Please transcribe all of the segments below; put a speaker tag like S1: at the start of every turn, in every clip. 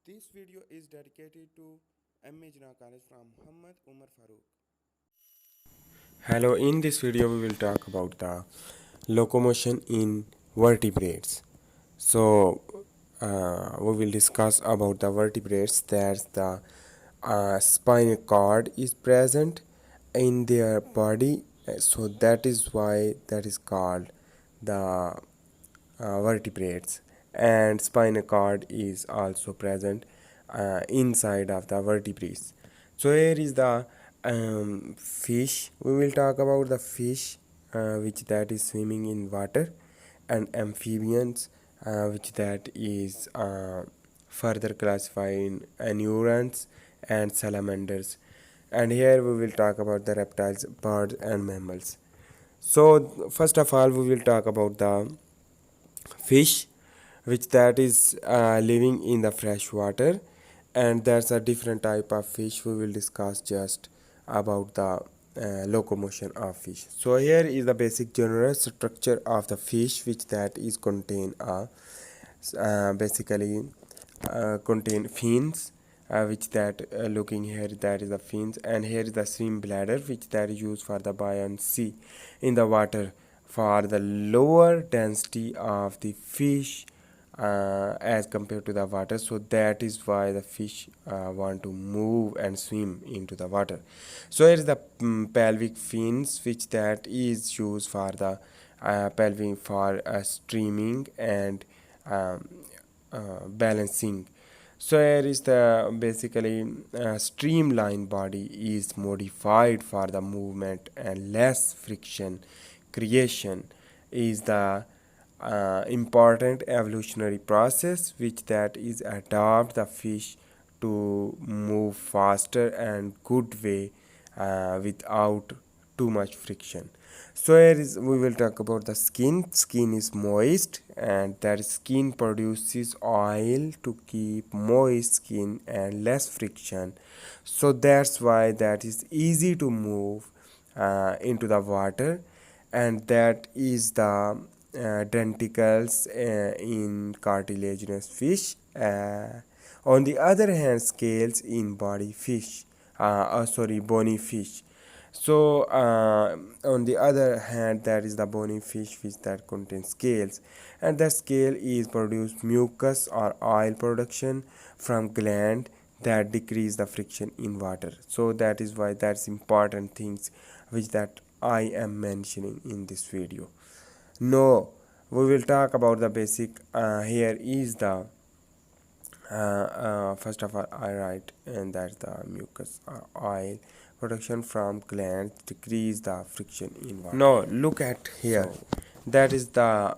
S1: This video is dedicated to MA Jinnah College from Muhammad Umar Farooq. Hello, in this video we will talk about the locomotion in vertebrates. So we will discuss about the vertebrates. That the spinal cord is present in their body, so that is why that is called the vertebrates, and spinal cord is also present inside of the vertebrates. So here is the fish. We will talk about the fish which that is swimming in water, and amphibians which that is further classified in neurons and salamanders. And here we will talk about the reptiles, birds and mammals. So first of all we will talk about the fish which that is living in the fresh water, and there's a different type of fish. We will discuss just about the locomotion of fish. So here is the basic general structure of the fish which that is contain basically contain fins, which that looking here, that is the fins, and here is the swim bladder which that is used for the buoyancy in the water for the lower density of the fish as compared to the water. So that is why the fish want to move and swim into the water. So here is the pelvic fins which that is used for the pelvic for streaming and balancing. So here is the basically streamlined body is modified for the movement and less friction creation is the important evolutionary process which that is adopt the fish to move faster and good way without too much friction. So here is we will talk about the skin. Skin is moist, and that skin produces oil to keep moist skin and less friction. So that's why that is easy to move into the water, and that is the denticles in cartilaginous fish. On the other hand, scales in body fish. Bony fish. So on the other hand, that is the bony fish which that contains scales, and the scale is produce mucus or oil production from gland that decrease the friction in water. So that is why that's important things which that I am mentioning in this video. No, we will talk about the basic. Here is the first of all I write, and that's the mucus or oil production from glands decrease the friction in water. Now look at here. So that is the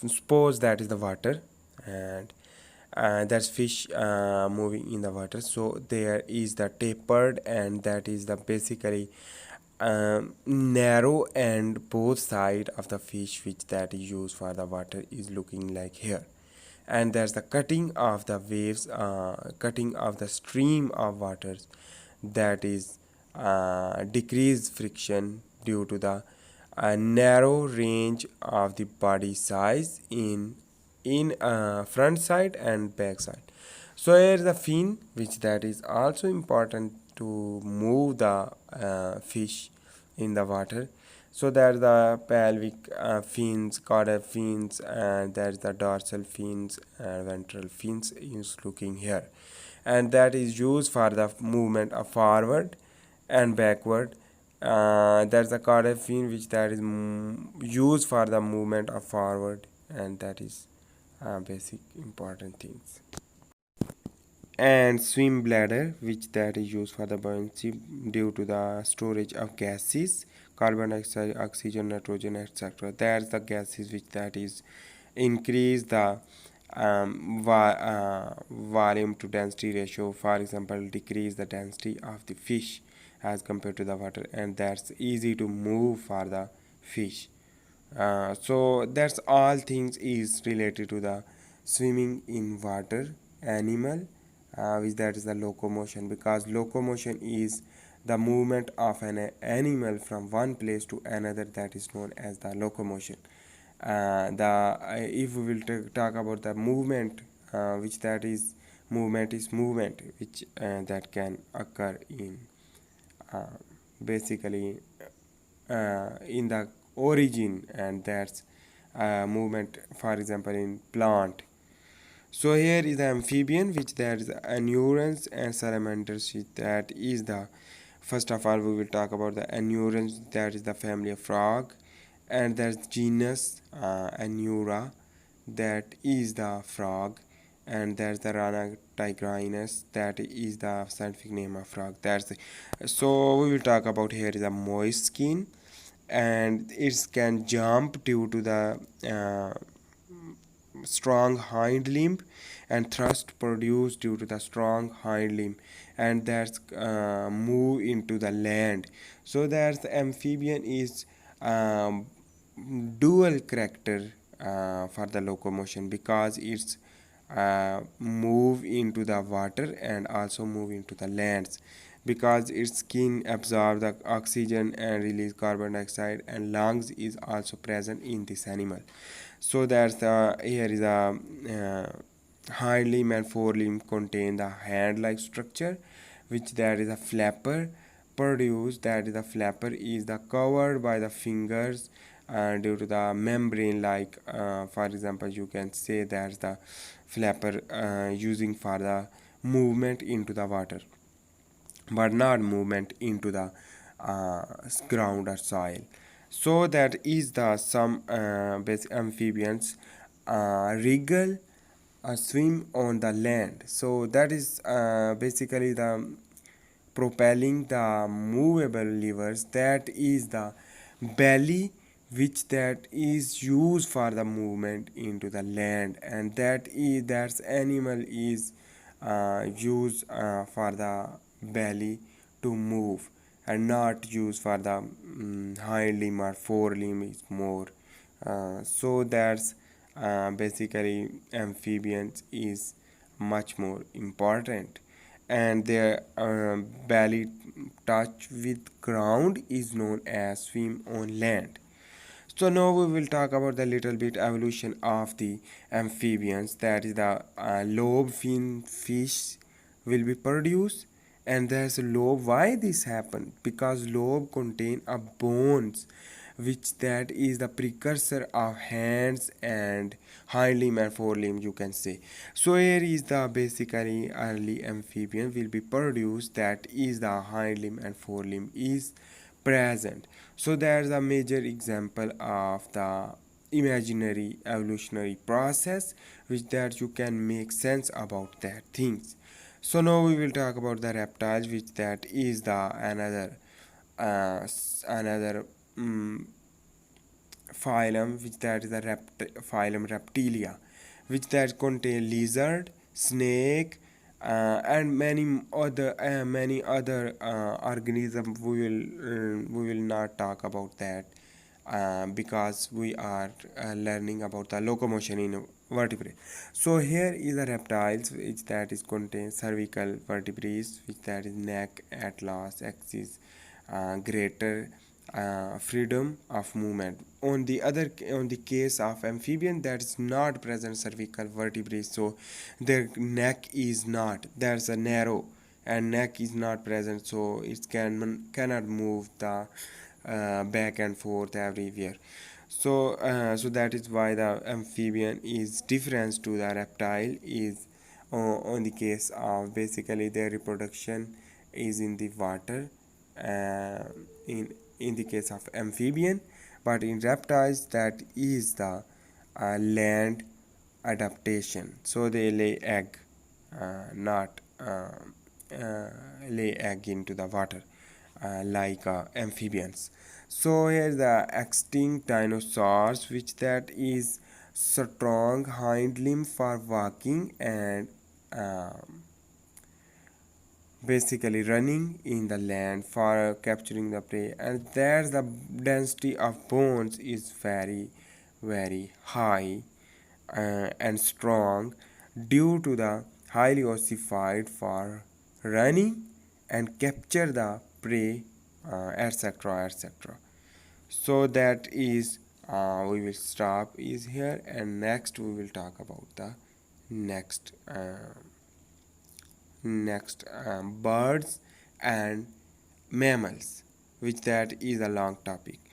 S1: suppose that is the water, and that's fish moving in the water. So there is the tapered, and that is the basically narrow, and both side of the fish which that is used for the water is looking like here. And there's the cutting of the waves, cutting of the stream of waters, that is decreased friction due to the narrow range of the body size in front side and back side. So here is the fin which that is also important to move the fish in the water. So there's the pelvic fins, caudal fins, and there's the dorsal fins and ventral fins is looking here, and that is used for the movement of forward and backward. There's the caudal fin which that is used for the movement of forward, and that is basic important things. And swim bladder which that is used for the buoyancy due to the storage of gases, carbon dioxide, oxygen, nitrogen, etc. That's the gases which that is increase the volume to density ratio. For example, decrease the density of the fish as compared to the water, and that's easy to move for the fish. So that's all things is related to the swimming in water animal, which that is the locomotion, because locomotion is the movement of an animal from one place to another, that is known as the locomotion. The if we will talk about the movement which that is movement is movement which that can occur in uh, basically in the origin, and that's movement, for example, in plant. So here is the amphibian, which there is endurance, and salamanders, which that is the, first of all we will talk about the endurance, that is the family of frog, and there's genus Anura, that is the frog, and there's the Rana tigrinus, that is the scientific name of frog. So we will talk about here is a moist skin, and it can jump due to the strong hind limb, and thrust produced due to the strong hind limb, and that's move into the land. So that's the amphibian is um, dual character for the locomotion, because it's move into the water and also move into the lands, because its skin absorb the oxygen and release carbon dioxide, and lungs is also present in this animal. So that's the, here is a hind limb and forelimb contain the hand-like structure, which there is a flapper produced, that is the flapper is the covered by the fingers due to the membrane like, for example you can say that's the flapper using for the movement into the water, but not movement into the uh, ground or soil. So that is the some basic amphibians wriggle swim on the land. So that is basically the propelling the movable levers, that is the belly, which that is used for the movement into the land, and that animal is used for the belly to move, and not used for the hind limb or forelimb is more. So that's basically amphibians is much more important, and their belly touch with ground is known as swim on land. So now we will talk about the little bit evolution of the amphibians, that is the lobe fin fish will be produced, and there's a lobe. Why this happened? Because lobe contain a bones, which that is the precursor of hands and hind limb and forelimb you can say. So here is the basically early amphibian will be produced, that is the hind limb and forelimb is present. So there's a major example of the imaginary evolutionary process, which that you can make sense about that things. So now we will talk about the reptiles, which that is the another um, phylum, which that is the phylum Reptilia, which that contain lizard, snake, and many other organisms. We will not talk about that because we are learning about the locomotion in vertebrate. So here is the reptiles, which that is contain cervical vertebrae, which that is neck, atlas, axis, greater freedom of movement. On the case of amphibian, that is not present cervical vertebrae, so their neck is not, there's a narrow and neck is not present, so it cannot move the back and forth everywhere. So that is why the amphibian is different to the reptile is on the case of basically their reproduction is in the water, uh, in in the case of amphibian, but in reptiles that is the land adaptation, so they lay egg, not lay egg into the water like amphibians. So here's the extinct dinosaurs, which that is strong hind limb for walking and um, basically running in the land for capturing the prey, and there's the density of bones is very high and strong due to the highly ossified for running and capture the prey, etc etc. So that is we will stop is here, and next we will talk about the next Next, birds and mammals, which that is a long topic.